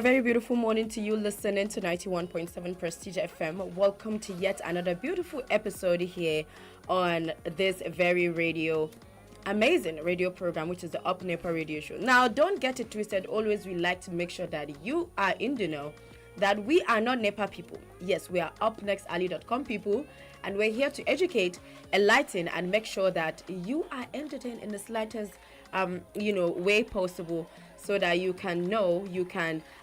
a very beautiful morning to you listening to 91.7 Prestige FM. Welcome to yet another beautiful episode here on this very amazing radio program, which is the Up Nepa radio show. Now, don't get it twisted. Always we like to make sure that you are in the know that we are not Nepa people. Yes, we are upnextalley.com people, and we're here to educate, enlighten, and make sure that you are entertained in the slightest way possible, so that you can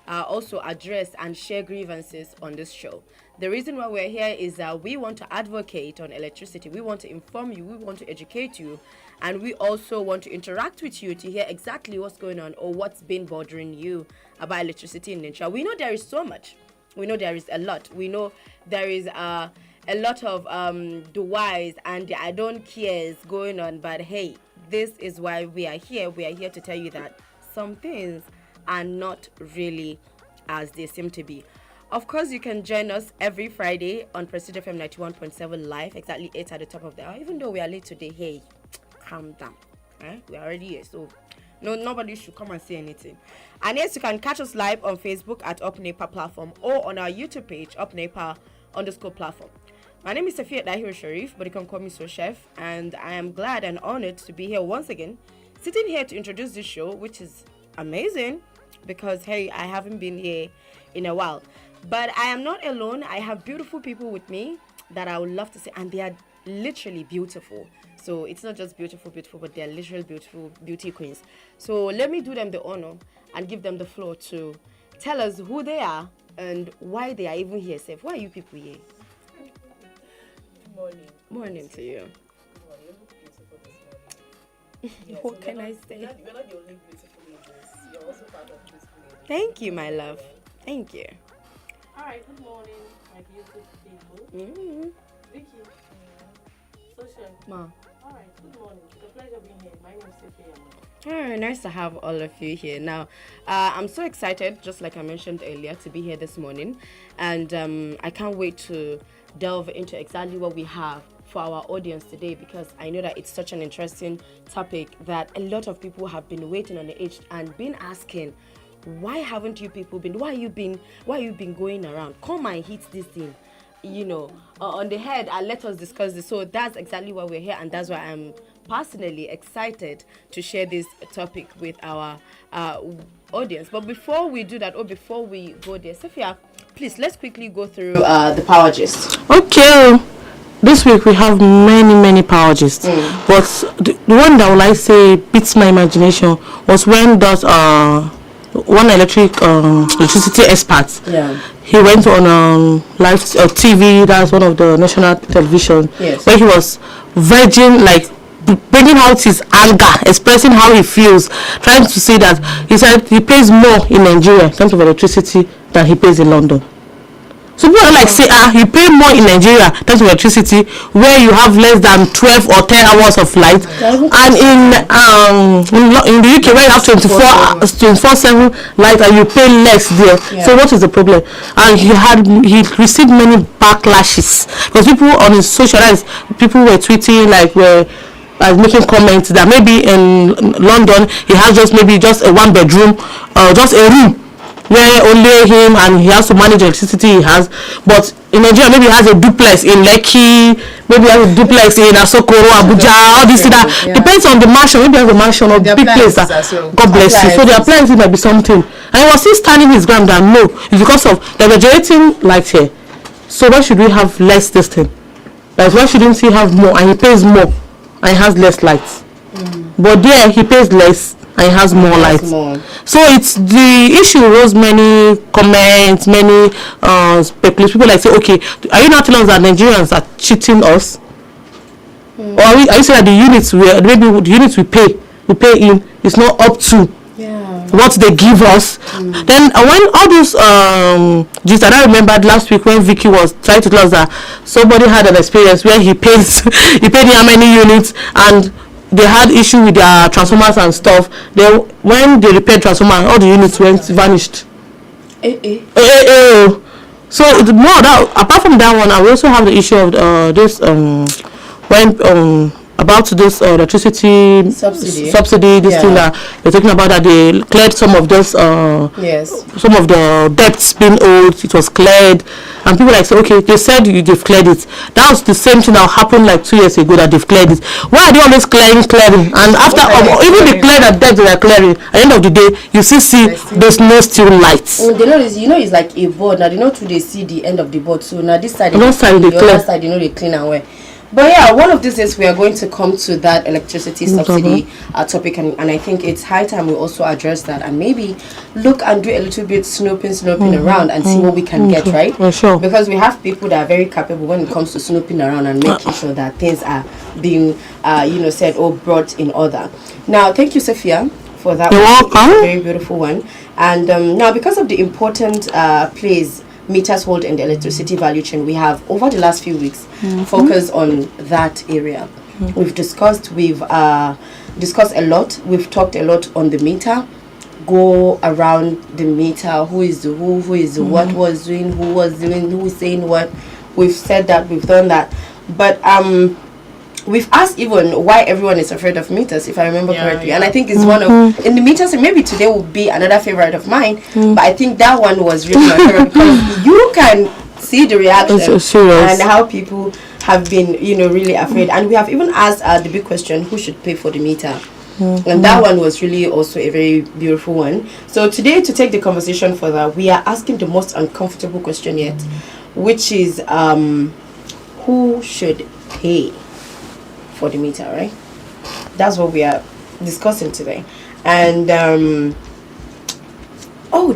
also address and share grievances on this show. The reason why we're here is that we want to advocate on electricity. We want to inform you, we want to educate you, and we also want to interact with you to hear exactly what's going on or what's been bothering you about electricity in Nigeria. We know there is so much. We know there is a lot. We know there is a lot of the whys and the I don't cares going on, but hey, this is why we are here. We are here to tell you that some things are not really as they seem to be. Of course, you can join us every Friday on Prestige FM 91.7 live, exactly 8 at the top of the hour. Even though we are late today, hey, calm down. We are already here, so nobody should come and say anything. And yes, you can catch us live on Facebook at Up Nepa platform or on our YouTube page, Up Nepa _ platform. My name is Safia Dahir Sharif, but you can call me So Chef, and I am glad and honored to be here once again, sitting here to introduce this show, which is amazing because, hey, I haven't been here in a while. But I am not alone. I have beautiful people with me that I would love to say, and they are literally beautiful. So it's not just beautiful, but they're literally beautiful beauty queens. So let me do them the honor and give them the floor to tell us who they are and why they are even here. Safe. Why are you people here? Morning to you. Yes, what can I say? You're not the only beautiful ladies. You're also part of this lady. Thank you, my love. Thank you. Alright, good morning, my beautiful people. Mm-hmm. Vicky. Social. Ma. Alright, good morning. It's a pleasure being here. My name is Sophia. Alright, nice to have all of you here. Now, I'm so excited, just like I mentioned earlier, to be here this morning. And I can't wait to delve into exactly what we have for our audience today, because I know that it's such an interesting topic that a lot of people have been waiting on the edge and been asking, why haven't you people been, why you been going around? Come and hit this thing, on the head, and let us discuss this. So that's exactly why we're here, and that's why I'm personally excited to share this topic with our audience. But before we do that, or before we go there, Sophia, please, let's quickly go through the power gist. Okay. This week we have many power gists, but the one that will I say beats my imagination was when that one electricity expert, he went on live TV, that's one of the national television, yes, where he was virgin, like bringing out his anger, expressing how he feels, trying to say that he said he pays more in Nigeria in terms of electricity than he pays in London. So people are like, say, you pay more in Nigeria in terms of electricity, where you have less than 12 or 10 hours of light, and in the UK where you have 24/7 light and you pay less there. Yeah. So what is the problem? And he received many backlashes because people on his social lives, people were tweeting, like, making comments that maybe in London he has just a 1 bedroom, just a room where only him and he has to manage electricity he has. But in Nigeria, maybe he has a duplex in Lekki, maybe he has a duplex in Asokoro, Abuja, all this that. Yeah. Depends on the mansion. Maybe he has a mansion or big place. God bless you. So the appliances might be something. And he was still standing his ground that no, it's because of the generating light here. So why should we have less this thing? Like, why shouldn't he have more and he pays more and he has less light? But there he pays less and it has more light. So it's the issue rose many comments, many speculations. People like say, okay, are you not telling us that Nigerians are cheating us? Or are you saying that the units we pay in is not up to what they give us? Then when all those gist, and I remembered last week when Vicky was trying to tell us that somebody had an experience where he paid how many units, and they had issue with their transformers and stuff. When they repaired transformer, all the units vanished. So it's more that, apart from that one, I also have the issue of this when about this electricity subsidy this thing that they're talking about, that they cleared some of those some of the debts being owed. It was cleared, and people like say, okay, they said they've cleared it. That was the same thing that happened like 2 years ago, that they've cleared it. Why are they always clearing? And after even the clear that debt they are clearing, at the end of the day, you see there's no still lights. They know it's like a board. Now they know they see the end of the board. So now this side, the other side they clean and wear. But yeah, one of these days we are going to come to that electricity subsidy topic, and I think it's high time we also address that, and maybe look and do a little bit snooping around and see what we can get, right? Sure. Because we have people that are very capable when it comes to snooping around and making sure that things are being said or brought in order. Now, thank you, Sophia, for that. You're welcome. It's a very beautiful one. And now, because of the important place meters hold in the electricity value chain, we have over the last few weeks focused on that area. We've discussed a lot. We've talked a lot on the meter, go around the meter, who is the who is the what was doing, who was doing, who is saying what. We've said that, we've done that, but we've asked even why everyone is afraid of meters, if I remember correctly. And I think it's one of, in the meters, and maybe today will be another favorite of mine, but I think that one was really my favorite because you can see the reaction and how people have been, really afraid. And we have even asked the big question, who should pay for the meter? And that one was really also a very beautiful one. So today, to take the conversation further, we are asking the most uncomfortable question yet, which is who should pay for the meter, right? That's what we are discussing today. And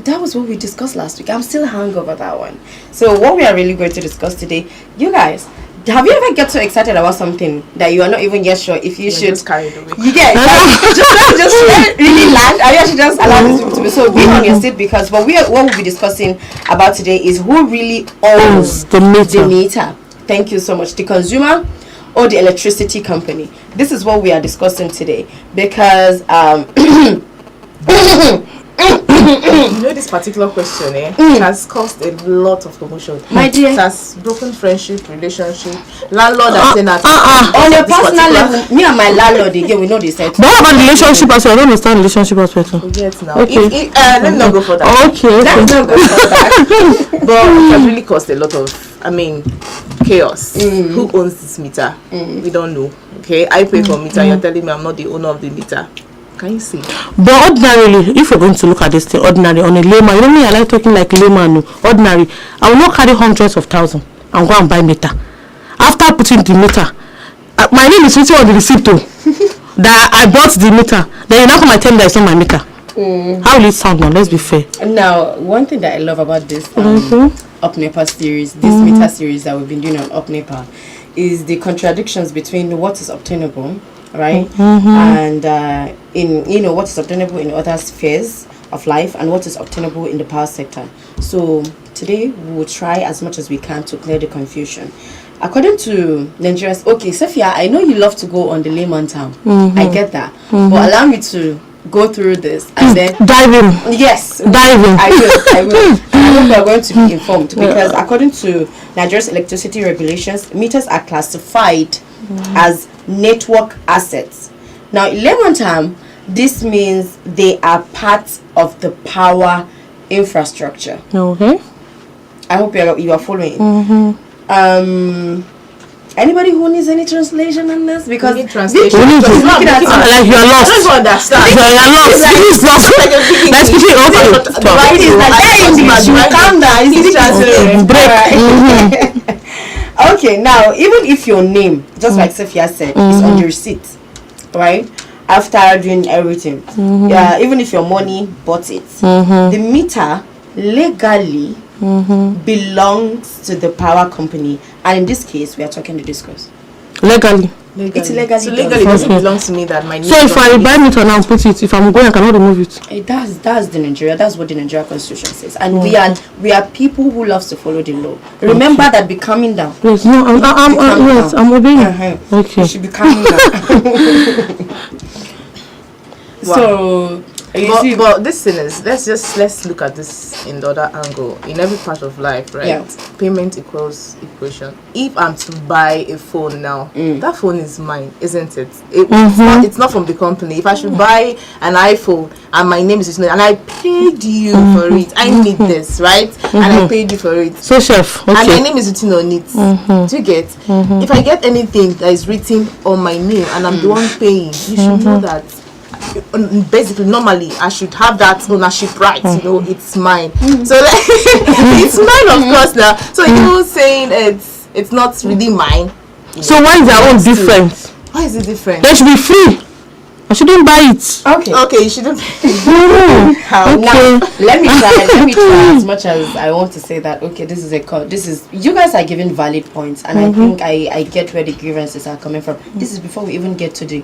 that was what we discussed last week. I'm still hung over that one. So what we are really going to discuss today, you guys, have you ever get so excited about something that you are not even yet sure if you should just carried away? You get just let it really land. I should just allow this to be so be on your seat, because what we'll be discussing about today is who really owns the meter. Thank you so much. The consumer or the electricity company? This is what we are discussing today, because this particular question it has caused a lot of commotion. My dear, it has broken friendship, relationship. Landlord has saying that on a personal level, me and my landlord again, we know this. But what about relationship aspect? I don't understand relationship aspect. Yes, now. Okay. Let me not go for that. Okay. Let's not go for that. But it has really caused a lot of, chaos. Who owns this meter? We don't know. Okay, I pay for meter. You're telling me I'm not the owner of the meter. Can you see? But ordinarily, if you're going to look at this thing, ordinary on a layman, you know me, I like talking like layman. No. Ordinary, I will not carry hundreds of thousands and go and buy meter. After putting the meter, my name is written on the receipt too, that I bought the meter. Then you now come and tell me that it's not my meter. How will it sound now? Let's be fair. Now, one thing that I love about this Up Nepa series, this meter series that we've been doing on Up Nepa, is the contradictions between what is obtainable, right, and in what is obtainable in other spheres of life and what is obtainable in the power sector. So today we will try as much as we can to clear the confusion. According to Nigerians, okay, Sophia, I know you love to go on the layman term. I get that, but allow me to go through this and then dive in. Yes, dive in. I will. I hope we are going to be informed, because according to Nigeria's electricity regulations, meters are classified as network assets. Now, in layman term, this means they are part of the power infrastructure. Okay. I hope you are following. Anybody who needs any translation on this? Because we need translation. Like you're lost. I don't understand. You're lost. It's lost. Let's put it over. Right, it is like English. You calm down. It's translated. Break. Okay, now even if your name, just like Sophia said, is on the receipt, right? After doing everything, even if your money bought it, the meter legally belongs to the power company, and in this case, we are talking the discourse. Legally. It's legally. So legally, it doesn't belong to me that my. So if I buy meter now and put it, if I'm going, I cannot remove it. That's the Nigeria. That's what the Nigeria Constitution says, and we are people who loves to follow the law. Remember that. Be calming down. Yes, no, I'm obeying. Okay. You should be calming down. Wow. So But this thing is, let's look at this in the other angle. In every part of life, right? Yeah. Payment equals equation. If I'm to buy a phone now, that phone is mine, isn't it? It's not from the company. If I should buy an iPhone and my name is and I paid you for it, I need this, right? And I paid you for it. So chef, okay. And my name is written on it. Do you get? If I get anything that is written on my name and I'm the one paying, you should know that. Basically, normally I should have that ownership right. You know, it's mine. So like, it's mine, of course. Now, so you saying it's not really mine. So why is their own different? Why is it different? They should be free. I shouldn't buy it. Okay, you shouldn't. How? Now, let me try as much as I want to say that. Okay, this is you guys are giving valid points, and I think I get where the grievances are coming from. This is before we even get to the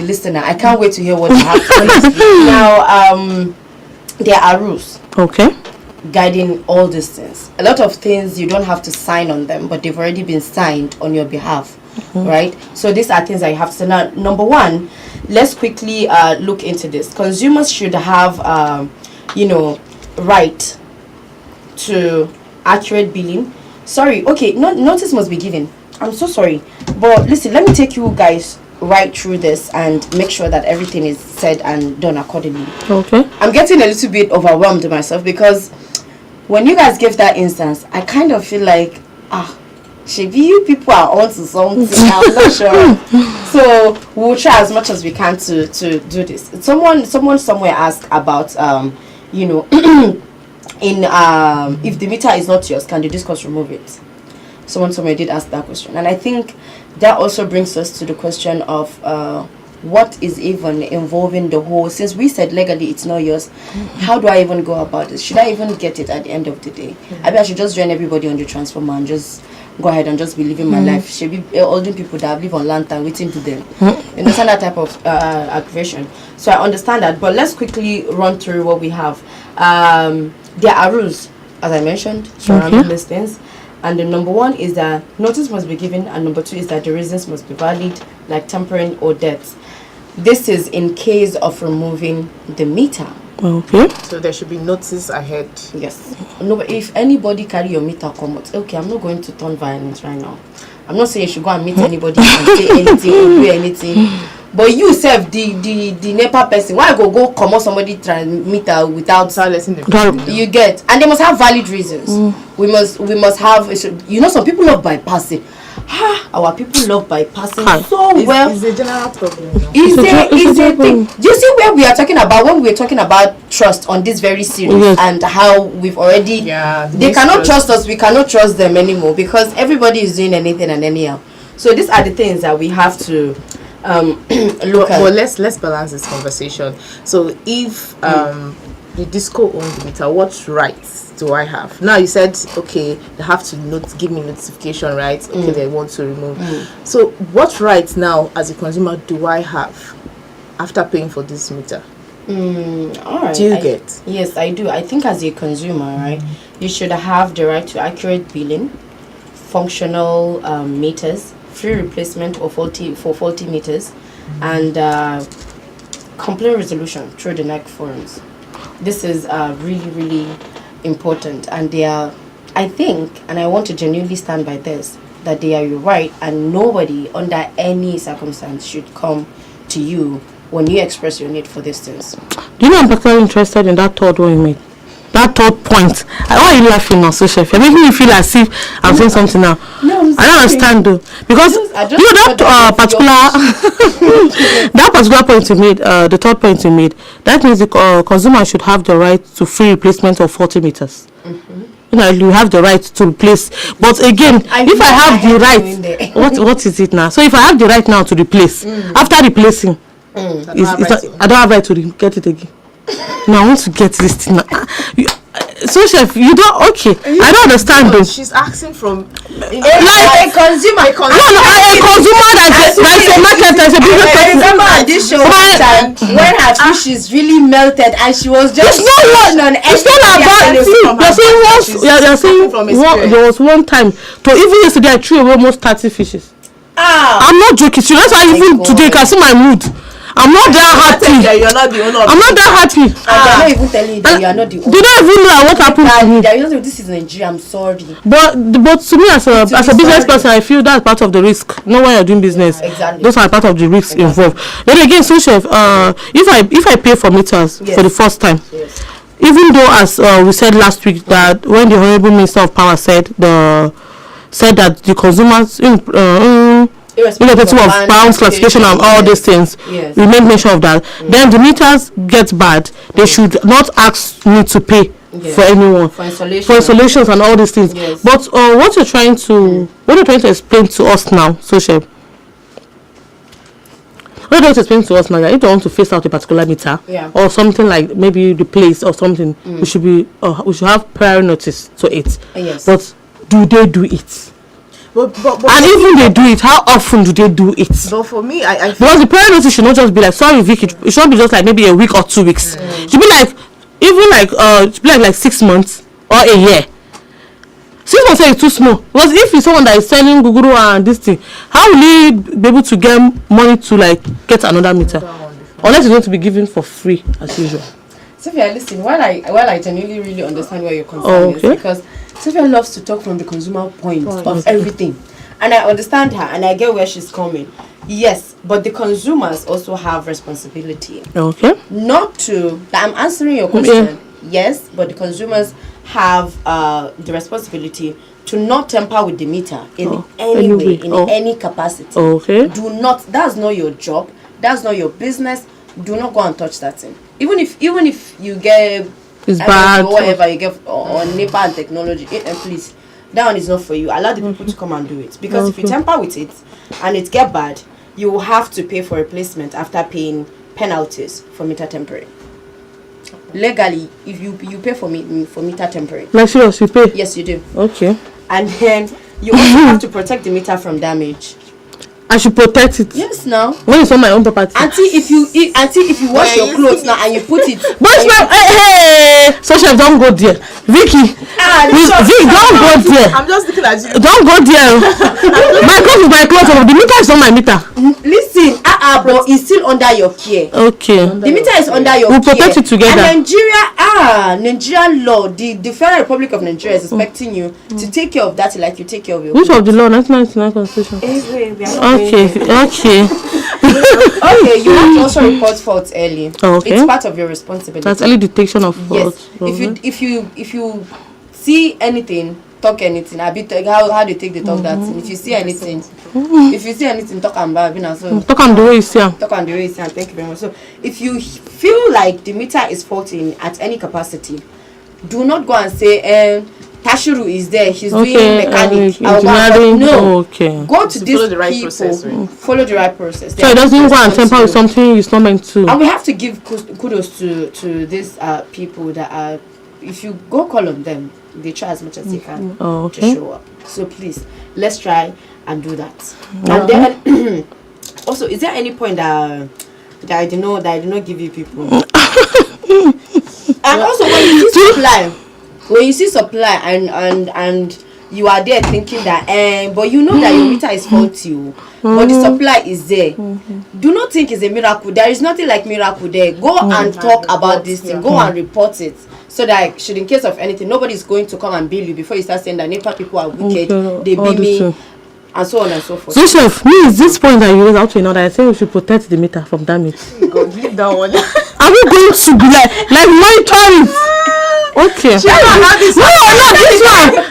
listener. I can't wait to hear what you have to say. Now, there are rules. Okay. Guiding all these things. A lot of things you don't have to sign on them, but they've already been signed on your behalf. Right, so these are things that you have to say. Now, number one, let's quickly look into this. Consumers should have right to accurate billing. Sorry, okay, notice must be given. I'm so sorry, but listen, let me take you guys right through this and make sure that everything is said and done accordingly. Okay. I'm getting a little bit overwhelmed myself, because when you guys give that instance, I kind of feel like Shebi, you people are onto something. I'm not sure. So we'll try as much as we can to do this. Someone somewhere asked about if the meter is not yours, can the discos remove it? Someone somewhere did ask that question, and I think that also brings us to the question of what is even involving the whole. Since we said legally it's not yours, how do I even go about this? Should I even get it at the end of the day? I mean, I should just join everybody on the transformer and just go ahead and just be living my life. Should be older people that live on lantern waiting to them. You understand that type of aggravation? So I understand that, but let's quickly run through what we have. There are rules, as I mentioned, surrounding these things. And the number one is that notice must be given, and number two is that the reasons must be valid, like tampering or death. This is in case of removing the meter. Okay. So there should be notice ahead. Yes. No, but if anybody carry your meter, come out. Okay, I'm not going to turn violent right now. I'm not saying you should go and meet anybody and say anything or do anything. But you self, the Nepa person, why go come out somebody meter without letting them you get, and they must have valid reasons. We must have, some people love bypassing. Our people love bypassing well. It's a general problem. It's a thing. Do you see where we are talking about when we're talking about trust on this very series and how we've already they cannot trust us, we cannot trust them anymore because everybody is doing anything and anyhow. So these are the things that we have to look at. Well, let's balance this conversation. So if the disco owns the meter, what rights do I have? Now you said okay, they have to give me notification, right? Okay, they want to remove. So what rights now as a consumer do I have after paying for this meter? All right. Do you get? Yes, I do. I think as a consumer, right, you should have the right to accurate billing, functional meters, free replacement for faulty meters, and complaint resolution through the NIC forums. This is really, really important, and they are, I think, and I want to genuinely stand by this, that they are your right, and nobody under any circumstance should come to you when you express your need for these things. Do you know I'm particularly interested in that third one you made? That third point. Why are you laughing now, so chef? You're making me feel as if I'm saying something now. No, I don't understand though, because that particular point you made, the third point you made, that means the consumer should have the right to free replacement of 40 meters. You have the right to replace, but again, if I have the right, what is it now? So if I have the right now to replace, after replacing, I don't have right to get it again. No, I want to get this thing now. So chef, you don't I don't understand though. She's asking from a consumer. A consumer that's a market, that's a business person. I remember at this show time when her fish is really melted and she was just it's not about you're saying there was one time to even yesterday I threw away almost 30 fishes. I'm not joking. So that's why even today you can see my mood. I'm not that happy. You're not the owner of I'm not that happy. And they're not even telling you that you are not the owner. They don't even know what happened to me. They're just, this is Nigeria, I'm sorry. But to me as a business person, I feel that's part of the risk. Know when you're doing business. Exactly. Those are part of the risks involved. Then again, so chef, if I pay for meters for the first time, even though as we said last week that when the Honorable Minister of Power said that the consumers irrespective of bounds classification and all these things, we made mention of that. Then the meters get bad, they should not ask me to pay for anyone for installations and all these things. But what you're trying to explain to us now, social. What you're trying to explain to us now, that if they want to face out a particular meter or something like maybe replace or something, we should have prior notice to it. But do they do it? But and even they do it, how often do they do it? So for me, I because the prior notice should not just be like, sorry Vicky, it should not be just like maybe a week or 2 weeks. It should be like it should be like 6 months or a year. 6 months is too small. Because if it's someone that is selling Guguru and this thing, how will he be able to get money to like get another meter? Unless it's going to be given for free as usual. Sophia, listen, while I genuinely really understand where your concern is, because Sophia loves to talk from the consumer point of everything. And I understand her and I get where she's coming. Yes, but the consumers also have responsibility. Okay. Not to, I'm answering your question. Yes, but the consumers have the responsibility to not tamper with the meter in any way, in any capacity. Okay. Do not, that's not your job. That's not your business. Do not go and touch that thing. Even if you get it's bad or whatever you get on Nepa and technology, please, that one is not for you. Allow the people to come and do it. Because if you tamper with it and it get bad, you will have to pay for replacement after paying penalties for meter tampering. Legally, if you pay for meter tampering. Like serious, you pay? Yes, you do. Okay. And then you also have to protect the meter from damage. I should protect it. Yes, now. When it's on my own property. Auntie, if you wash your clothes now and you put it. But hey, so chef, don't go there. Vicky, Vicky, don't go there. I'm just looking at you. Don't go there. My clothes is my clothes. The meter is not my meter. Listen, but it's still under your care. Okay. The meter is under your care. We'll protect it together. And Nigeria law, the Federal Republic of Nigeria is expecting you to take care of that like you take care of your Which clothes. of the law? 1999 Constitution. Okay. Okay, you have to also report faults early. Okay. It's part of your responsibility. That's early detection of faults. Yes. If you see anything, talk anything. How do you take the talk that thing? If you see anything, talk and bad. So talk on the way you see. Talk on the way you see. Thank you very much. So if you feel like the meter is faulting at any capacity, do not go and say Tashuru is there, he's doing mechanic. No. Okay. Go to these follow the right people. Process, right? Follow the right process. So it doesn't go and tamper with something it's not meant to. And we have to give kudos to these people that are. If you go call on them, they try as much as they can to show up. So please, let's try and do that. And then also, is there any point that I did not give you people? And also when you see supply and you are there thinking that but you know that your meter is faulty, but the supply is there. Do not think it's a miracle. There is nothing like miracle there. Go and talk about this thing. Go and report it, so that should in case of anything, nobody is going to come and bill you before you start saying that Nepa people are wicked, they bill me, and so on and so forth. So chef, me is this point that you raise out to that I say we should protect the meter from damage. God, leave that one. Are we going to be like monitor it? Okay. No, not this one.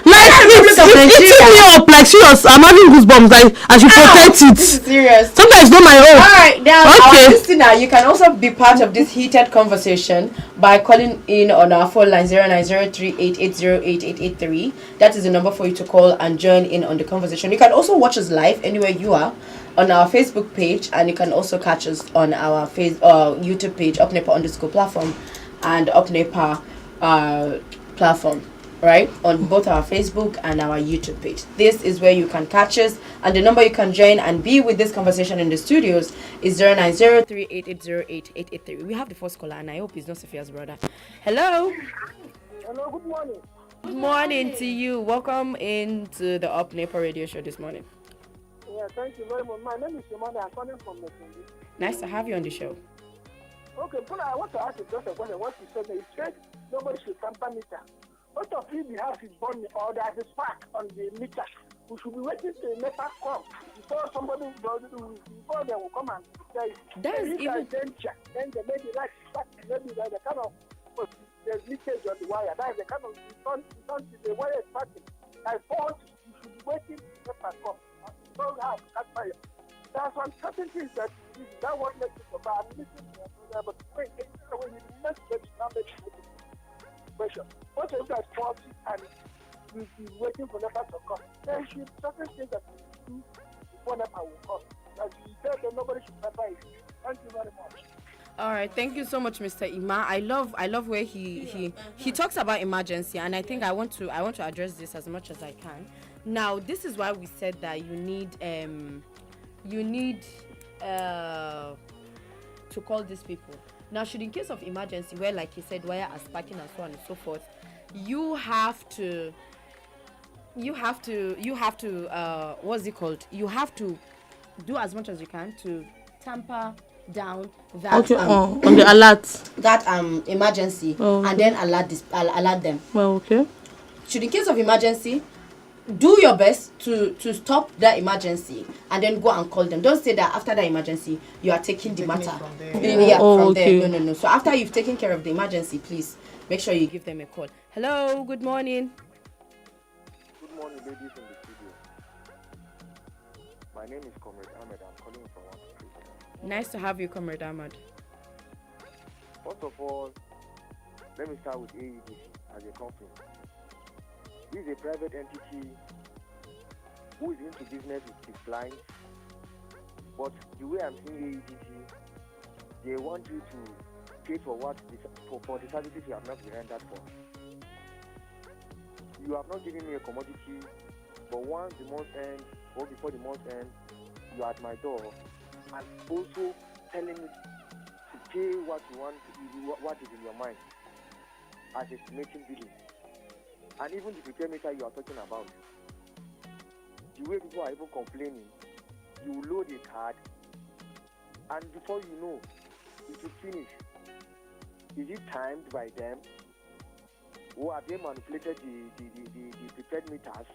Like it's eating me up. Like serious, I'm having goosebumps. Like I should protect it. This is serious. Sometimes not my own. Alright, now our listener, you can also be part of this heated conversation by calling in on our phone line 090388088883. That is the number for you to call and join in on the conversation. You can also watch us live anywhere you are on our Facebook page, and you can also catch us on our YouTube page, UpNepa_platform and UpNepa platform, right, on both our Facebook and our YouTube page. This is where you can catch us, and the number you can join and be with this conversation in the studios is 090388088883. We have the first caller, and I hope he's not Sophia's brother. Hello. Hello, good morning. Good morning to you. Welcome into the Up Nepa radio show this morning. Yeah, thank you very much. My name is Shimanda. I'm calling from Mekunji. Nice to have you on the show. Okay, but I want to ask you just a question. What you said, you said nobody should tamper meter. What of if the house is burning or there is a spark on the meter? We should be waiting till the Nepa come before somebody does it, before they will come and say, That is if even... danger, then they maybe like spark, maybe like the kind of there's leakage on the wire. That is the kind of the wire is sparking. I thought you should be waiting till the Nepa come. Don't have to catch fire. There are some certain things that what makes it so bad. I'm listening to you, but when you next get to now make it question. What if that's faulty and you'll be waiting for Nepa to come? There should certain things that you do before Nepa will come. As you said, that nobody should pepper it. Thank you very much. All right, thank you so much, Mr. Ima. I love where he talks about emergency, and I think I want to address this as much as I can. Now, this is why we said that you need to call these people. Now, should in case of emergency, where like he said, wire are sparking and so on and so forth, you have to what's it called? You have to do as much as you can to tamper down that on the alert, that emergency, and then alert them. Well, okay. Should in case of emergency, do your best to stop that emergency and then go and call them. Don't say that after the emergency you are taking the matter from there. No. So after you've taken care of the emergency, please make sure you give them a call. Hello, good morning. Good morning, ladies in the studio. My name is Comrade Ahmed. I'm calling from one street. Nice to have you, Comrade Ahmed. First of all, let me start with AEDC as a company. This is a private entity who is into business with his clients. But the way I'm seeing AEDC, they want you to pay for for the services you have not been rendered for. You have not given me a commodity, but once the month ends or before the month ends, you are at my door and also telling me to pay what you want, what is in your mind as estimating billing. And even the prepaid meter you are talking about, the way people are even complaining, you load a card, and before you know, it will finish. Is it timed by them? Or have they manipulated the prepaid meters?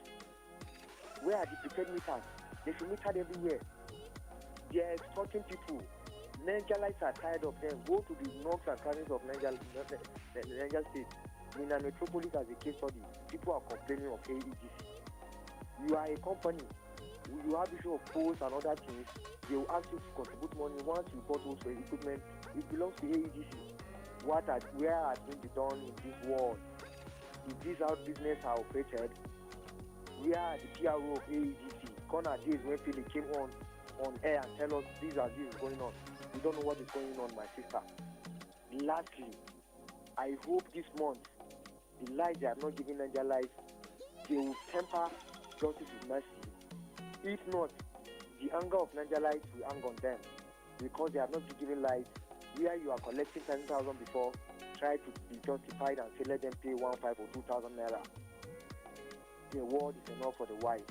Where are the prepaid meters? They should meter everywhere. They are extorting people. Nigerians are tired of them. Go to the nooks and crannies of Niger State. In a metropolis as a case study, people are complaining of AEDC. You are a company. You have issue of posts and other things. They will ask you to contribute money. Once you bought those equipment, it belongs to AEDC. Where are things be done in this world? If this how business are operated, where are the PRO of AEDC? Gone are days when Philip came on air and tell us this is going on. We don't know what is going on, my sister. Lastly, I hope this month, the lies they have not given Niger lives, they will temper justice with mercy. If not, the anger of Niger lives will hang on them because they have not been given lives. Where you are collecting 10,000 before, try to be justified and say let them pay 1,500 or 2,000 naira. The word is enough for the wise.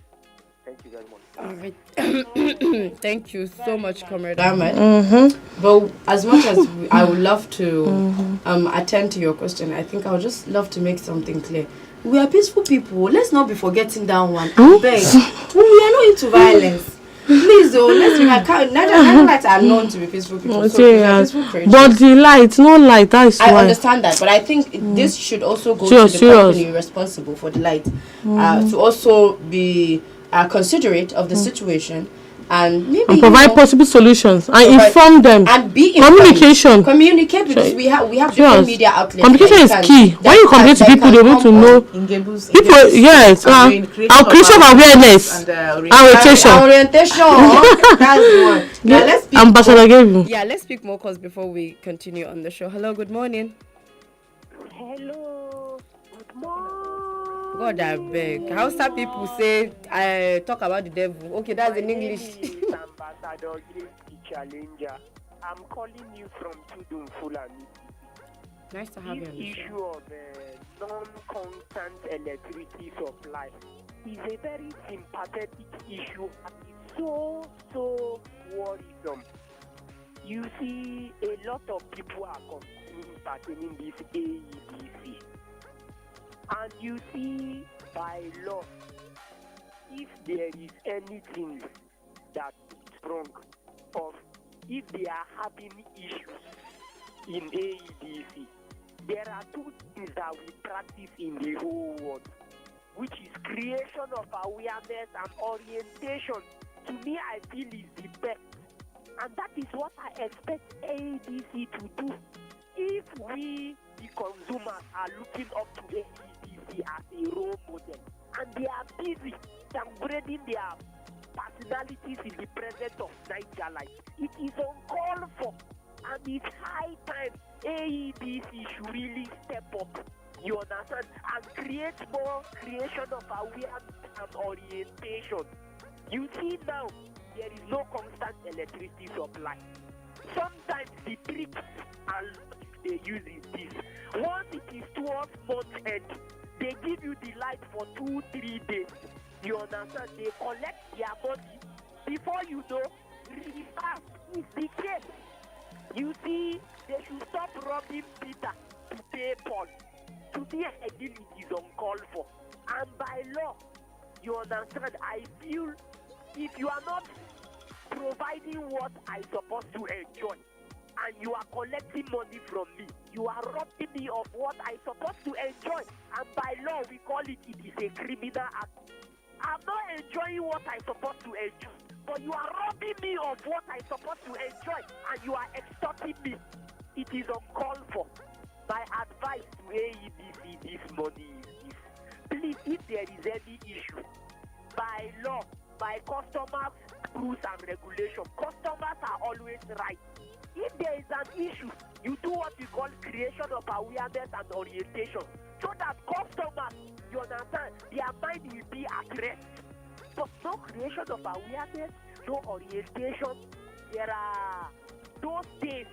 Thank you very much. All right. Thank you so much, Comrade Ahmed. But as much as I would love to attend to your question, I think I would just love to make something clear. We are peaceful people. Let's not be forgetting that one. Beg. We are not into violence. Please, though, let's be Nigerians are known to be peaceful people. So peaceful but the light, no light, that is why. I understand that, but I think this should also go to the company responsible for the light to also be considerate of the situation and maybe provide possible solutions and inform them and be communicate with us. We have different media outlets. Communication is key. When you communicate to people, they want to know people. Yes, and creation of awareness and orientation. That's the one. Now let's speak Ambassador gave you. Yeah, let's speak more calls before we continue on the show. Hello, good morning. Hello, good morning. God, I beg. Hausa people say I talk about the devil. Okay, that's in English. Ambassador the Challenger. I'm calling you from Tudun Fulani. Nice to have you on the issue show. of non-constant electricity supply is a very sympathetic issue and it's so worrisome. You see, a lot of people are pertaining this AEDC. And you see, by law, if there is anything that is wrong, or if they are having issues in AEDC, there are two things that we practice in the whole world, which is creation of awareness and orientation. To me, I feel is the best. And that is what I expect AEDC to do. If we, the consumers, are looking up to AEDC as a role model, and they are busy downgrading their personalities in the presence of Nigerians, it is uncalled for, and it's high time AEDC should really step up, you understand, and create more creation of awareness and orientation. You see now, there is no constant electricity supply. Sometimes the tricks and they use is this. Once it is towards month end, they give you the light for 2-3 days. You understand? They collect their money. Before you know, reverse is the case. You see, they should stop robbing Peter to pay Paul. To me, I feel it is uncalled for. And by law, you understand, I feel if you are not providing what I'm supposed to enjoy, and you are collecting money from me, you are robbing me of what I'm supposed to enjoy. And by law, we call it is a criminal act. I'm not enjoying what I'm supposed to enjoy, but you are robbing me of what I'm supposed to enjoy, and you are extorting me. It is uncalled for. My advice to AEDC this morning is this. Please, if there is any issue, by law, by customers' rules and regulations, customers are always right. If there is an issue, you do what we call creation of awareness and orientation, so that customers, you understand, their mind will be at rest. But no creation of awareness, no orientation. There are those days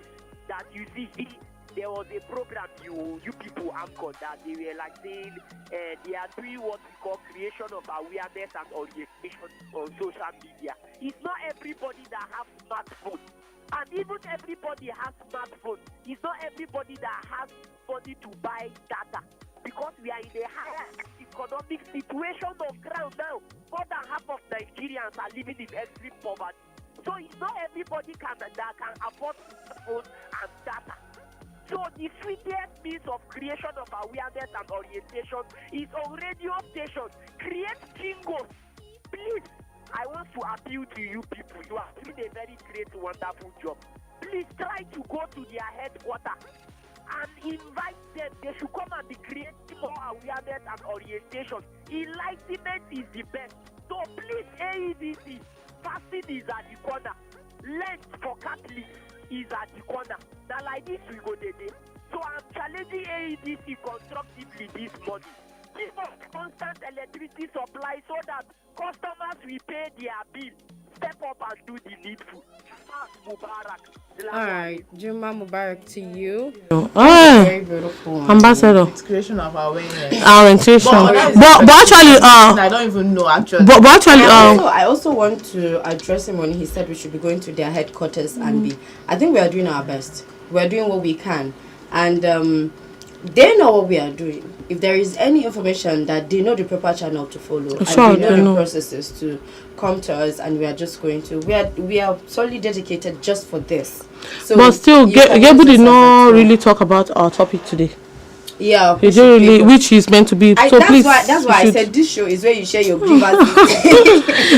that you see, there was a program you people anchored that they were like saying they are doing what we call creation of awareness and orientation on social media. It's not everybody that has smartphone. And even everybody has smartphone. It's not everybody that has money to buy data. Because we are in a higher economic situation on ground now. More than half of Nigerians are living in extreme poverty. So it's not everybody that can afford smartphone and data. So the sweetest means of creation of awareness and orientation is on radio stations. Create jingles. Please, I want to appeal to you people. You are doing a very great, wonderful job. Please try to go to their headquarters and invite them. They should come and be creating more awareness and orientation. Enlightenment is the best. So please, AEDC, fasting is at the corner. Lent for Catholics is at the corner. Now like this we go today. So I'm challenging AEDC constructively this morning. Give us constant electricity supply so that customers will pay their bill. Step up and do the needful. Mubarak. All right, Juma Mubarak to you. Very beautiful. Ambassador. It's creation of awareness. Orientation. But actually, I don't even know actually. But actually, I also want to address him when he said we should be going to their headquarters and be. I think we are doing our best. We are doing what we can, and they know what we are doing. If there is any information that they know the proper channel to follow, sure, and they know the processes to come to us, and we are just going to. We are solely dedicated just for this. So, but still, Gebu did not really talk about our topic today. Yeah, he didn't really, which is meant to be. So please, that's why I said this show is where you share your grievances.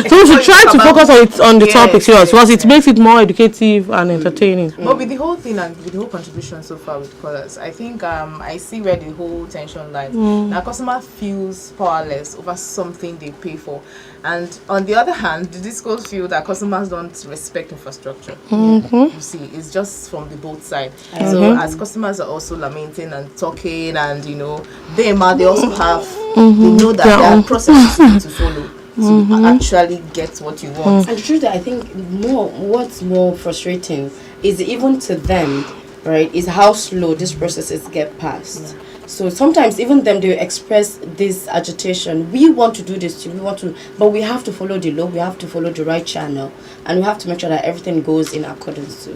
So we should try to focus on the topic, yes, because it makes it more educative and entertaining. But with the whole thing and with the whole contribution so far with callers, I think I see where the whole tension lies. Now, customer feels powerless over something they pay for, and on the other hand, the discourse feel that customers don't respect infrastructure. You see, it's just from the both sides. So as customers are also lamenting and talking, and you know, they also have they know that there are processes to follow to actually get what you want. And the truth that I think what's more frustrating is even to them, right, is how slow these processes get passed. So sometimes even them, they express this agitation. We want to do this, we want to, but we have to follow the law. We have to follow the right channel, and we have to make sure that everything goes in accordance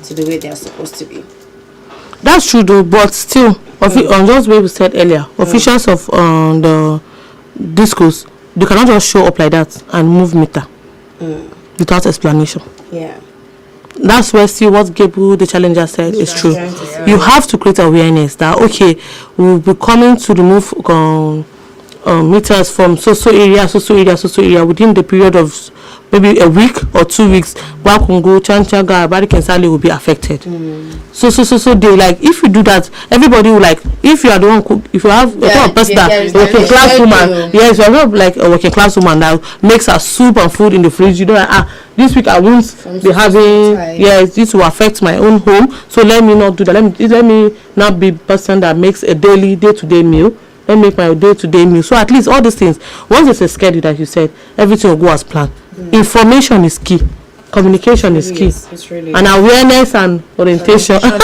to the way they are supposed to be. That's true though, but still, just what we said earlier, officials of the discos, they cannot just show up like that and move meter without explanation. Yeah. That's where still what Gabriel the challenger said is true. You have to create awareness that okay, we'll be coming to remove meters from so area within the period of maybe a week or 2 weeks. Wakungo, Chanchaga, Barikensali will be affected. So they like, if you do that, everybody will like, if you are the one if you have a person that working class woman, yes, you are not like a working class woman that makes her soup and food in the fridge. You know, like, this week I won't be having, yes, this will affect my own home, so let me not do that. Let me not be person that makes a day-to-day meal. Let me make my day-to-day meal. So at least all these things, once there's a schedule that you said, everything will go as planned. Information is key. Communication is key. It's really and awareness and orientation. I'm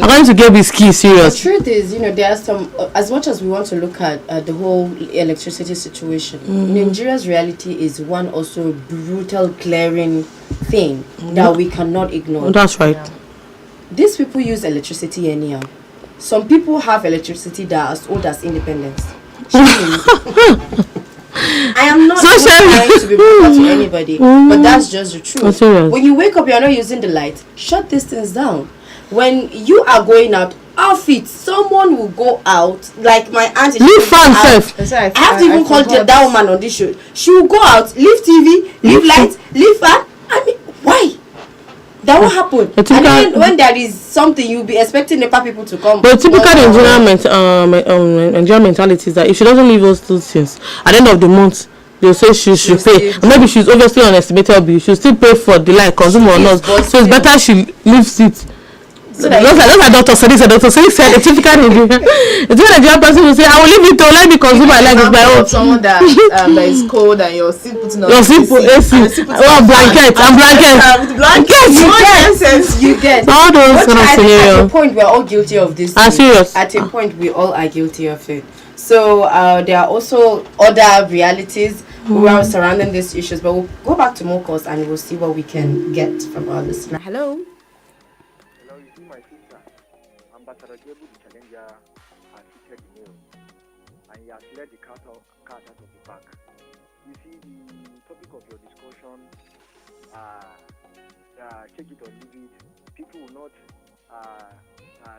going to get this key serious. The truth is, there are some, as much as we want to look at the whole electricity situation, Nigeria's reality is one also brutal, glaring thing that we cannot ignore. That's right. These people use electricity anyhow. Some people have electricity that are as old as independence. I am not trying to be brutal to anybody, but that's just the truth. When you wake up, you are not using the light. Shut these things down. When you are going out, someone will go out. Like my auntie, leave fan safe. I have to even call that woman on this show. She will go out, leave TV, leave lights, leave fan. I mean, why? That will happen. And then when there is something, you'll be expecting Nepa people to come. But typical Nigerian mentality is that if she doesn't leave those two things, at the end of the month, they'll say she should pay. And maybe she's obviously on estimated bill. She'll still pay for the light, consumer or not. So it's better she leaves it. So those are Dr. Sadiq said. Dr. Sadiq said a typical Nigerian person will say, I will leave it to let me consume my light with my own. Someone that is cold and you're still putting on blankets. You get all those kind of scenarios. At a point, we're all guilty of this. Serious. At a point, we all are guilty of it. So there are also other realities who are surrounding these issues. But we'll go back to more calls and we'll see what we can get from our listener. Hello. Ambassador Gabriel, the challenger, has seated the nail and he has led the cat out of the bag. You see, the topic of your discussion, take it or leave it, people will not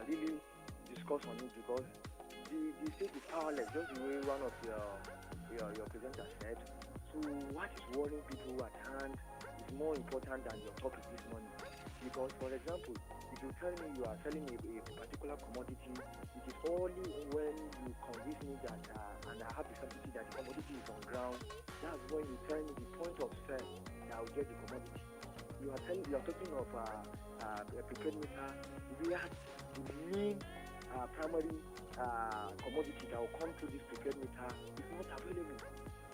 really discuss on it because the state is powerless, just the way one of your presenters said. So what is worrying people at hand is more important than your topic this morning. Because, for example, if you tell me you are selling a particular commodity, it is only when you convince me that, and I have the certainty that the commodity is on ground, that's when you tell me the point of sale that I will get the commodity. You are talking of a prepared meter. We have the main primary commodity that will come through this prepared meter is not available.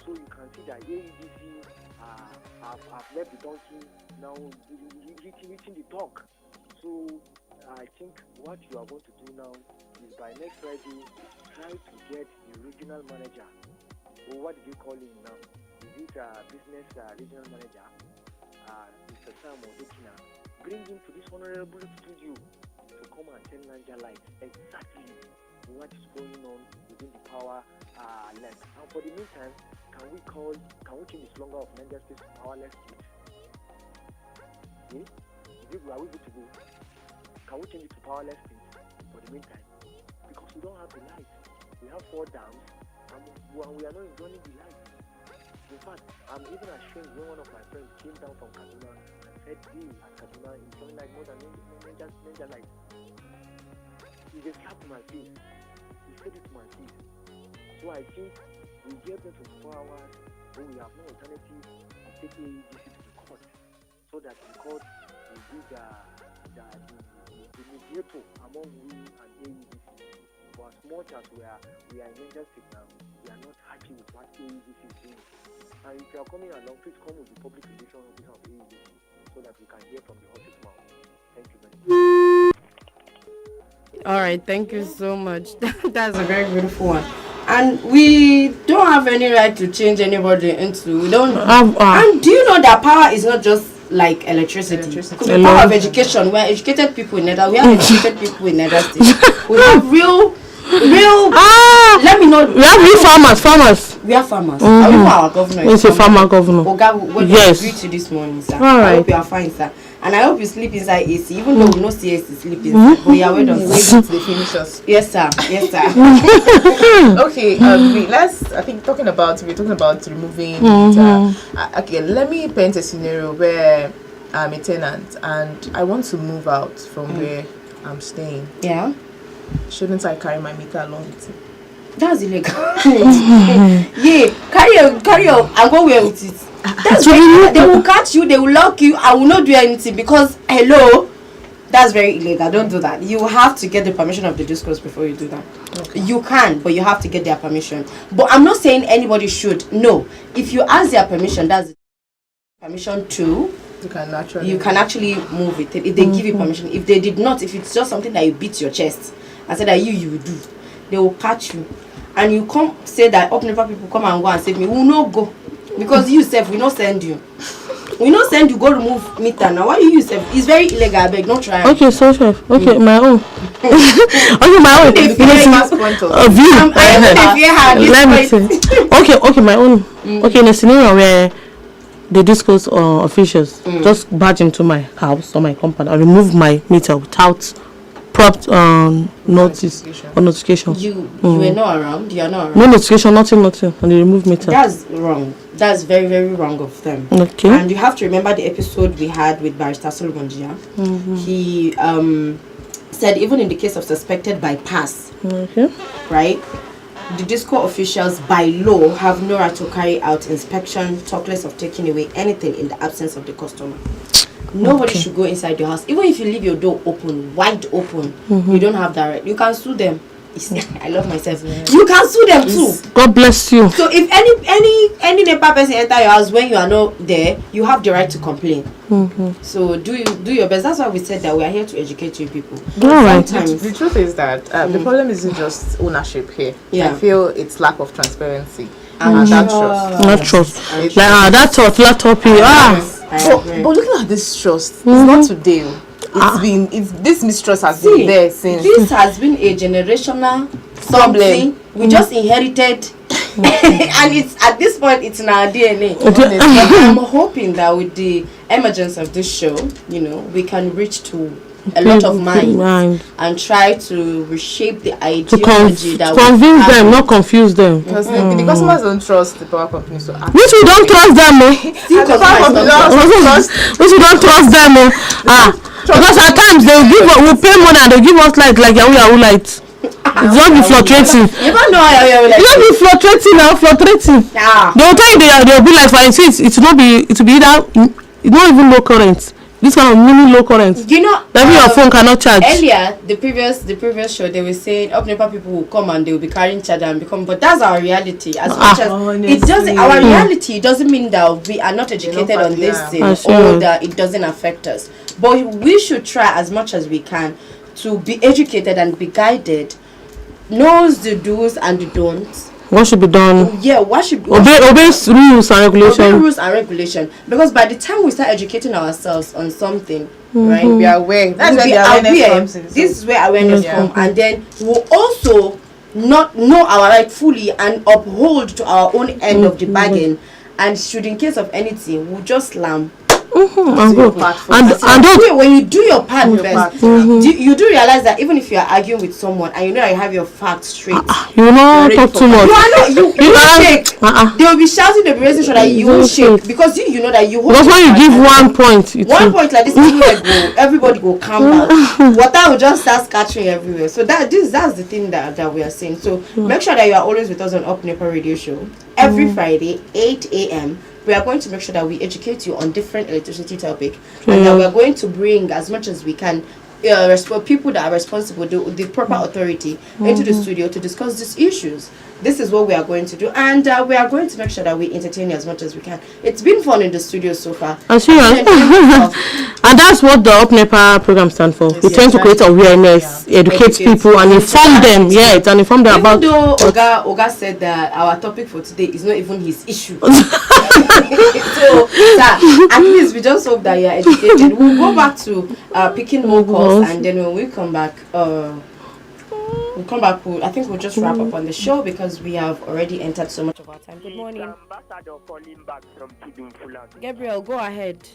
So you can see that AEDC have left the donkey now hitting the dog. So I think what you are going to do now is by next Friday, try to get the regional manager, or what do you call him now? Is it business regional manager, Mr. Sam Odekina? Bring him to this honorable studio to come and tell Niger Light exactly what is going on within the power left. And for the meantime, can we change the slogan of Niger State to powerless state? Are we good to go? Can we change it to powerless state for the meantime? Because we don't have the light. We have 4 dams and we are not enjoying the light. In fact, I'm even ashamed when one of my friends came down from Kaduna and said, hey, at Kaduna, enjoying like more than Niger Light. He just slapped my face. He said it to my face. So I think we gave them 24 hours, but we have no alternative to take AEDC to the court, so that the court will be the mediator among we and AEDC. For as much as we are in Niger State now, we are not happy with what AEDC is doing. And if you are coming along, please come with the public relations officer of AEDC so that we can hear from the horse's mouth. Thank you very much. All right, thank you so much. That's a very beautiful one. And we don't have any right to change anybody into. We don't. And do you know that power is not just like electricity? It could be power of education. We are educated people in Nether. We have educated people in Nether State. We have real. Let me know. We have real farmers. We are farmers. Are we our governor? It's a farmer governor. Yes. Agree to this morning, sir. All right. I hope you are fine, sir. And I hope you sleep inside AC, even though we know see AC sleep inside. But yeah, well done. They finish us. Yes, sir. Yes, sir. Okay, we're talking about removing okay, let me paint a scenario where I'm a tenant and I want to move out from where I'm staying. Yeah. Shouldn't I carry my meter along with me? That's illegal. Yeah, carry on and go where with it. That's very, they will catch you, they will lock you, I will not do anything because hello, that's very illegal. Don't do that. You have to get the permission of the discourse before you do that. Okay. You can, but you have to get their permission. But I'm not saying anybody should. No. If you ask their permission, that's permission to you can actually move it if they give you permission. If they did not, if it's just something that you beat your chest and say that you will do, they will catch you. And you come say that up Nepa people come and go and save me. We will not go. Because you self, we not send you. We not send you go remove meter. Now why you self? It's very illegal. I beg, not try. Okay, so chef. Okay, my own. Okay, my own. Let me see. Okay, my own. Okay, in a scenario where the discourse officials just barge into my house or my compound and remove my meter without prompt notice or notification. You were not around. You are not around. No notification, nothing, and they remove meter. That's wrong. That's very, very wrong of them. Okay. And you have to remember the episode we had with Barrister Solomon Jia. He said even in the case of suspected bypass, right, the disco officials by law have no right to carry out inspection, talk less of taking away anything in the absence of the customer. Nobody should go inside your house. Even if you leave your door open, wide open, you don't have that right. You can sue them. I love myself. You can sue them too. God bless you. So if any Nepa person enter your house when you are not there, you have the right to complain. So do your best. That's why we said that we are here to educate you people. Sometimes the truth is that the problem isn't just ownership here. I feel it's lack of transparency and that trust. Not trust. Like that thought, laptop. But looking at this trust, it's not today. This mistrust has been there since. This has been a generational something we just inherited, and it's at this point it's in our DNA. But I'm hoping that with the emergence of this show, we can reach to a lot of minds and try to reshape the ideology to convince them, not confuse them. Because the customers don't trust the power company, so which we don't trust them, which we don't trust them, because at times we pay money and they give us like Yahoo lights. It's not be fluctuating. You don't know how Yahoo lights. It's not be fluctuating. They will tell you they'll be like, for instance, it will be either it's not even low current. This kind of mini low current. Maybe your phone cannot charge. Earlier, the previous show, they were saying up Nepa people will come and they will be carrying charger and become. But that's our reality. As much as it doesn't, our reality doesn't mean that we are not educated on this thing or that it doesn't affect us. But we should try as much as we can to be educated and be guided, knows the do's and the don'ts. What should be done? Yeah, what should be obey rules and regulation. Obey rules and regulation. Because by the time we start educating ourselves on something, right, we are aware. That's where the awareness comes in. This is where awareness comes, and then we'll also not know our right fully and uphold to our own end of the bargain. And should in case of anything, we'll just slam. And when you do your part best, you do realize that even if you are arguing with someone and you know that you have your facts straight, you will not talk too much. You won't shake. They will be shouting, they'll be raising so that you won't shake because you know that you hold. Because when you give 1 point, one point like this, everybody will calm down. Water will just start scattering everywhere. So that's the thing that we are saying. So make sure that you are always with us on Up Nepa Radio Show every Friday 8 a.m. We are going to make sure that we educate you on different electricity topic and that we are going to bring as much as we can people that are responsible, the proper authority, into the studio to discuss these issues. This is what we are going to do, and we are going to make sure that we entertain you as much as we can. It's been fun in the studio so far. And that's what the Up Nepa program stands for. We tend to create awareness, educate people, and inform them. Yeah, and inform them about. Even though Oga said that our topic for today is not even his issue. So, sir, at least we just hope that you are educated. We'll go back to picking more calls, and then when we come back, I think we'll just wrap up on the show because we have already entered so much of our time. Good morning. Ambassador calling back from Kidum Fulan. Gabriel, go ahead.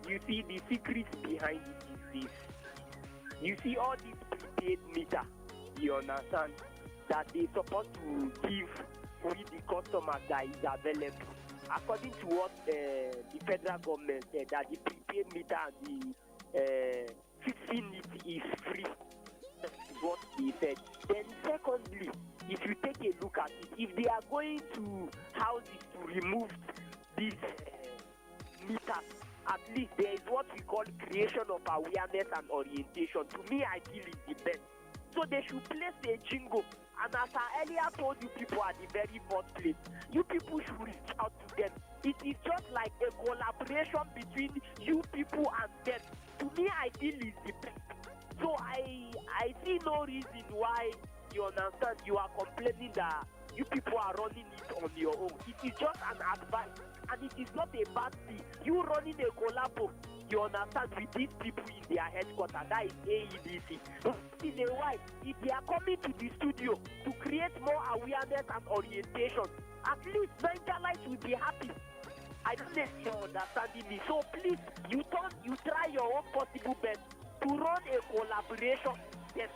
You see, the secret behind it is this. You see all these prepaid meter, you understand, that they supposed to give with the customer that is available. According to what the federal government said, that the prepaid meter and the fixing it is free. That's what they said. Then secondly, if you take a look at it, if they are going to houses to remove these meters, at least there is what we call creation of awareness and orientation. To me, I feel it's the best. So they should place a jingle. And as I earlier told you people at the very first place, you people should reach out to them. It is just like a collaboration between you people and them. To me, I feel it's the best. So I see no reason why, you understand, you are complaining that you people are running it on your own. It is just an advice, and it is not a bad thing. You running a collabo, you understand, with these people in their headquarters, that is AEDC. But in a while, if they are coming to the studio to create more awareness and orientation, at least Nigerians will be happy. I don't know if you're understanding me. So please, you try your own possible best to run a collaboration. Yes.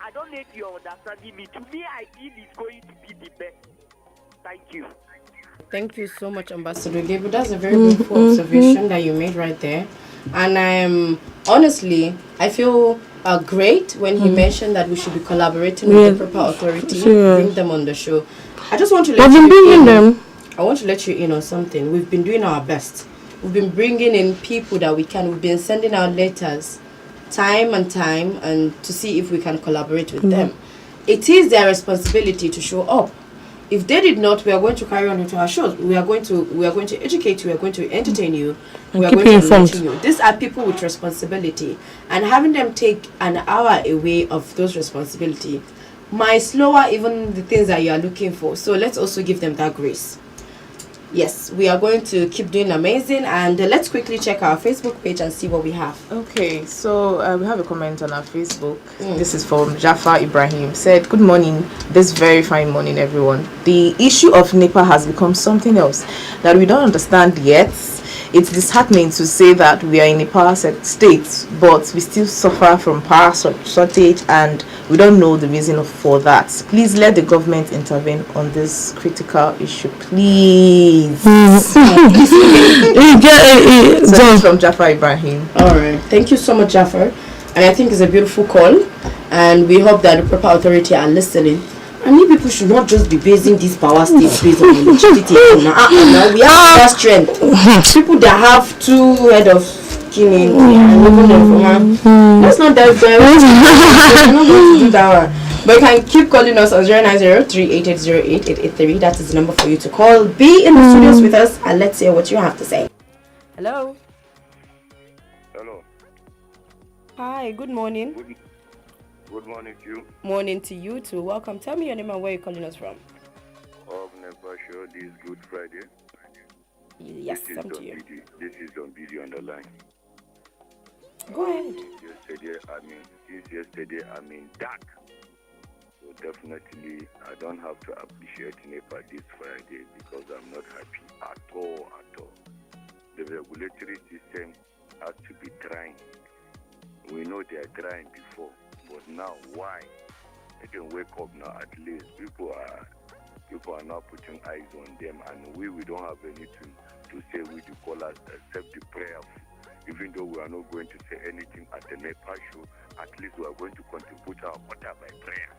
I don't know if you're understanding me. To me, I feel it's going to be the best. Thank you. Thank you so much, Ambassador Gabriel. That's a very beautiful observation that you made right there. And honestly, I feel great when he mentioned that we should be collaborating with the proper authority, bring them on the show. I just want to let you in. I want to let you in on something. We've been doing our best. We've been bringing in people that we can. We've been sending out letters time and to see if we can collaborate with them. It is their responsibility to show up. If they did not, we are going to carry on with our shows. We are going to educate you. We are going to entertain you. We are going to entertain you. These are people with responsibility, and having them take an hour away of those responsibility might slower even the things that you are looking for. So let's also give them that grace. Yes, we are going to keep doing amazing, and let's quickly check our Facebook page and see what we have. Okay, so we have a comment on our Facebook. This is from Jafar Ibrahim. Said, "Good morning, this very fine morning, everyone. The issue of Nepa has become something else that we don't understand yet. It's disheartening to say that we are in a power state, but we still suffer from power shortage, and we don't know the reason for that. Please let the government intervene on this critical issue, please." So it's from Jafar Ibrahim. All right, thank you so much, Jafar. And I think it's a beautiful call, and we hope that the proper authority are listening. And you people should not just be basing these power states based on electricity. Now we have that strength. People that have 2 head of skinning, let's not dive there. We're not going to do that one. But you can keep calling us on 09038808883. That is the number for you to call. Be in the studios with us, and let's hear what you have to say. Hello. Hello. Hi. Good morning. Good morning to you. Morning to you too. Welcome. Tell me your name and where you're calling us from. Nepa show this Good Friday. Yes, I'm to you. This is on video on the line. Go ahead. Since yesterday, I'm in dark. So definitely, I don't have to appreciate Nepa this Friday because I'm not happy at all. The regulatory system has to be trying. We know they are trying before. But now, why? They can wake up now. At least people are now putting eyes on them, and we don't have anything to say with the callers except the prayer. Even though we are not going to say anything at the Nepa show, at least we are going to contribute our water by prayer.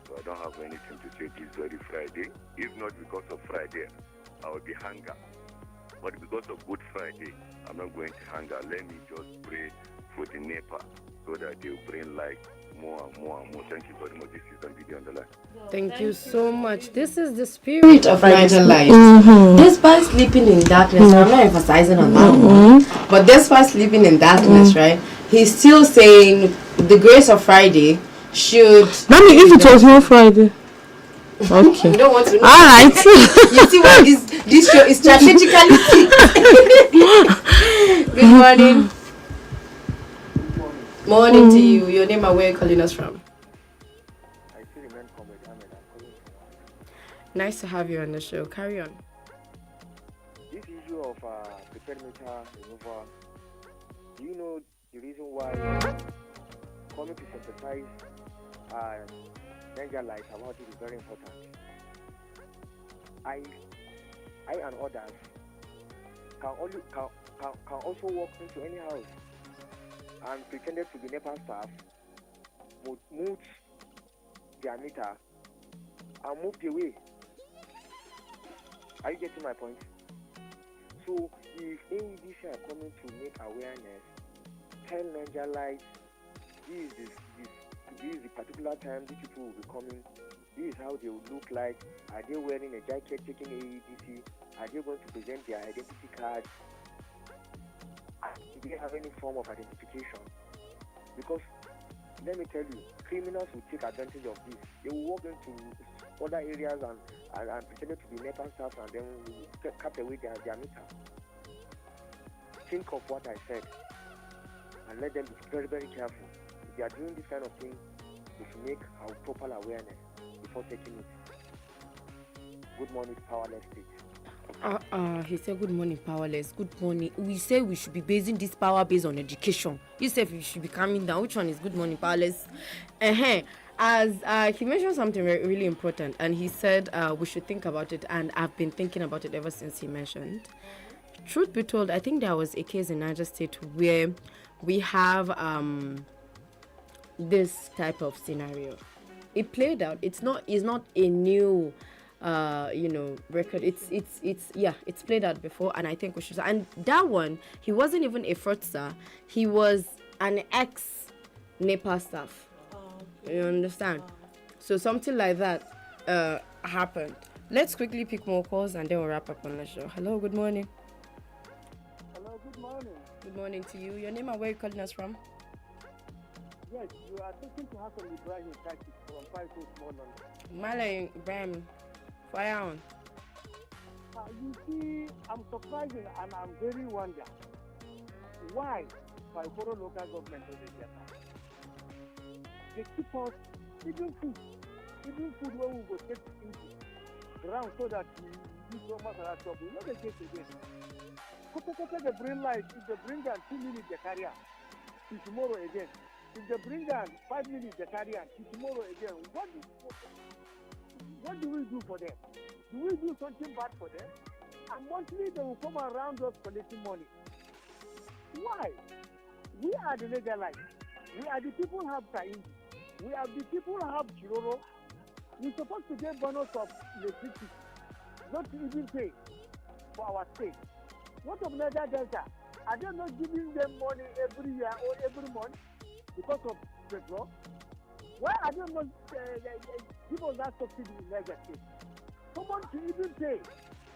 So I don't have anything to say this very Friday. If not because of Friday, I will be hunger. But because of Good Friday, I'm not going to hunger. Let me just pray for the Nepa so that they will bring light more and more and more. Thank you very much. This is the video on the line. Thank you so much. This is the spirit of Niger Light. Despite sleeping in darkness, I'm not emphasizing on that one, but despite sleeping in darkness, right, he's still saying the grace of Friday should. Mommy, if it was not Friday. Okay. You don't want to know. All right. You see why this show is strategically Good morning. Morning to you. Your name and where you're calling us from? I still remain Comrade Ahmed. I'm calling from Nice to have you on the show. Carry on. this issue of prepared meter removal. Do you know the reason why coming to synthesize Niger Light about it is very important? I and others can also walk into any house and pretended to be Nepa staff, would move their meter and moved away. Are you getting my point? So if AEDC are coming to make awareness, tell Niger Light, this is the particular time these people will be coming, this is how they will look like. Are they wearing a jacket taking AEDC? Are they going to present their identity card? Do they have any form of identification? Because let me tell you, criminals will take advantage of this. They will walk into other areas and pretend to be Nepa staff and then cut away their meter. Think of what I said and let them be very, very careful. If they are doing this kind of thing, we should make our proper awareness before taking it. Good morning, powerless state. He said good morning, powerless. Good morning. We say we should be basing this power based on education. You said we should be calming down. Which one is good morning, powerless? As he mentioned something really important, and he said we should think about it, and I've been thinking about it ever since he mentioned. Truth be told, I think there was a case in Niger State where we have this type of scenario. It played out. It's not a new record. It's played out before, and I think we should. And that one, he wasn't even a fraudster. He was an ex Nepa staff. You understand? So something like that happened. Let's quickly pick more calls and then we'll wrap up on the show. Hello, good morning. Hello, good morning. Good morning to you. Your name and where you calling us from? Yes, you are talking to Hassan Ibrahim Kaki from 5 Small London. Malang Ibrahim, fire on. You see, I'm surprised and I'm very wonder why Paikoro local government doesn't get that. They keep us even food when we go take into ground so that we use so much of that trouble. You know the case again. They bring light. If they bring down 2 minutes, they carry on. Till tomorrow again. If they bring down 5 minutes, they carry on. Till tomorrow again. What do we do for them? Do we do something bad for them? And monthly they will come around us collecting money. Why? We are the legalites. We are the people who have Saindi. We are the people who have Chiroro. We're supposed to get bonus of electricity, not to even pay for our state. What of Niger Delta? Are they not giving them money every year or every month because of petrol? Why are they not give us that subsidy in Niger State? Someone to even pay,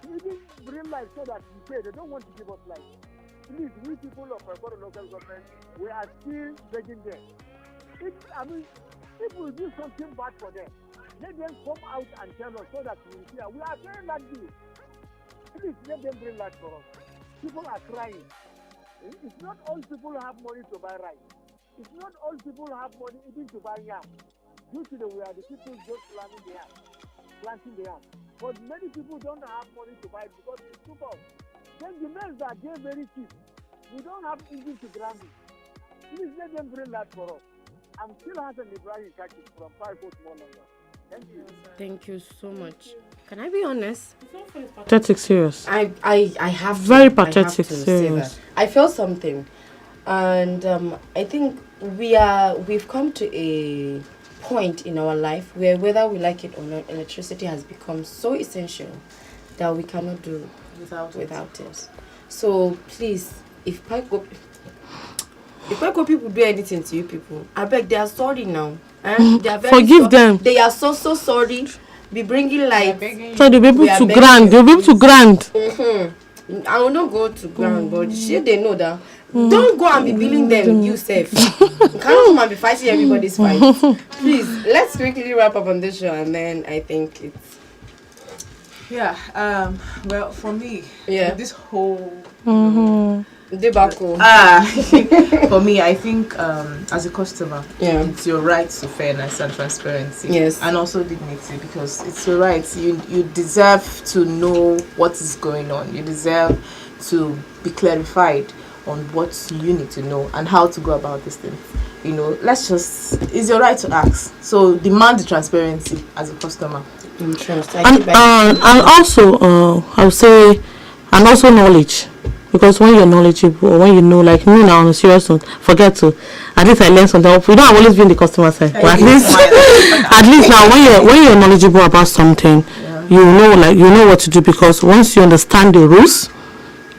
to even bring life so that we pay. They don't want to give us life. Please, we people of our local government, we are still begging them. If we do something bad for them, let them come out and tell us so that we will hear. We are paying that bill. Please let them bring light for us. People are crying. It's not all people who have money to buy rice. It's not all people who have money even to buy yam. Due to we are the people just planting the yam. But many people don't have money to buy it because it's too cost. Then the maize are there very cheap. We don't have engine to grind it. Please let them bring that for us. I'm still Hassan Ibrahim Kaki from 5 Small London. Thank you. Thank you so much. Can I be honest? Pathetic, serious. I have Very to, pathetic, I have to say serious. that. I felt something, and I think we've come to a point in our life where whether we like it or not, electricity has become so essential that we cannot do without it. So please, if If people do anything to you people, I beg they are sorry now. They are very Forgive them. They are so sorry. Be bringing light. So they'll be able to grant. They'll be able to grant. I will not go to ground, but they know that. Don't go and be billing them yourself. You cannot come and be fighting everybody's fight. Please, let's quickly wrap up on this show, and then I think it's. Yeah. Well, for me, this whole debacle. For me, I think as a customer, it's your right to fairness and transparency. Yes. And also dignity, because it's your right. You deserve to know what is going on. You deserve to be clarified on what you need to know and how to go about this thing. You know, it's your right to ask. So demand the transparency as a customer. And also, I would say, and also knowledge. Because when you're knowledgeable, or when you know, like me now on a serious note, forget to, at least I learned something. We don't always be in the customer side, but at least now when you're knowledgeable about something, you know what to do, because once you understand the rules,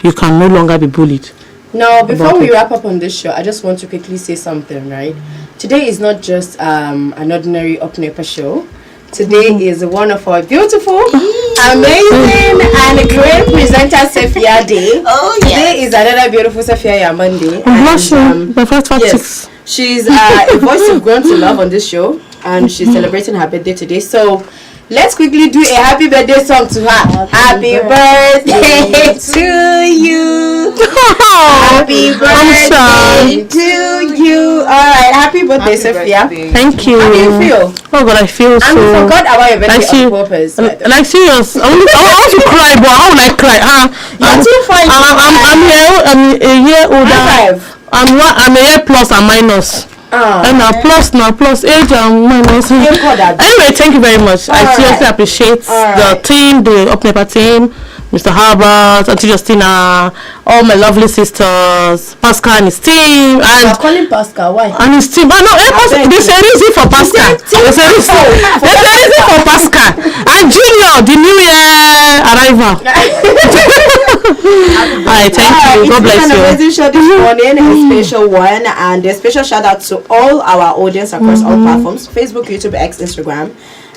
you can no longer be bullied. Now, before we wrap up on this show, I just want to quickly say something, right? Today is not just an ordinary Up Nepa show. Today is one of our beautiful, amazing, and great presenter Sophia Day. Oh, yeah. Today is another beautiful Sophia Monday. Yes, she's a voice you've grown to love on this show, and she's celebrating her birthday today. So let's quickly do a happy birthday song to her. Happy birthday to you. Happy birthday to you. Alright, happy birthday, Sophia. Thank you. How do you feel? Oh God, I feel so. And we forgot about your birthday on purpose. Like serious. I want to cry, but how will I cry? You're too fine. I'm a year older. I'm a year plus and minus. And plus age and minus. Anyway, thank you very much. I seriously appreciate the team, the Up Nepa team, Mr. Harbert, Auntie Justina, all my lovely sisters, Pascal and his team. And I'm calling Pascal, why? And his team. There's a reason for Pascal. There's a reason for Pascal. And Junior, the new year arrival. Alright, thank you. God bless you. It's an amazing show this morning, a special one, and a special shout out to all our audience across all platforms: Facebook, YouTube, X, Instagram.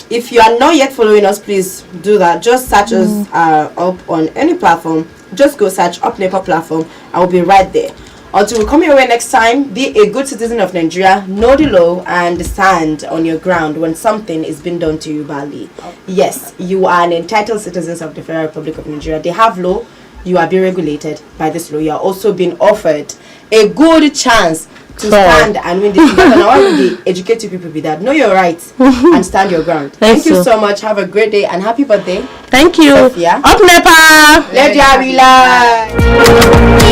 If you are not yet following us, please do that. Just search us up on any platform. Just go search Up Nepa platform. I will be right there. Until we come your way next time, be a good citizen of Nigeria, know the law, and stand on your ground when something is being done to you badly. Yes, you are an entitled citizen of the Federal Republic of Nigeria. They have law. You are being regulated by this law. You are also being offered a good chance to stand and win this. And I want to educate you people with that. Know your rights and stand your ground. Thank you so much. Have a great day and happy birthday. Thank you. Sophia. Up Nepa. Let there be light.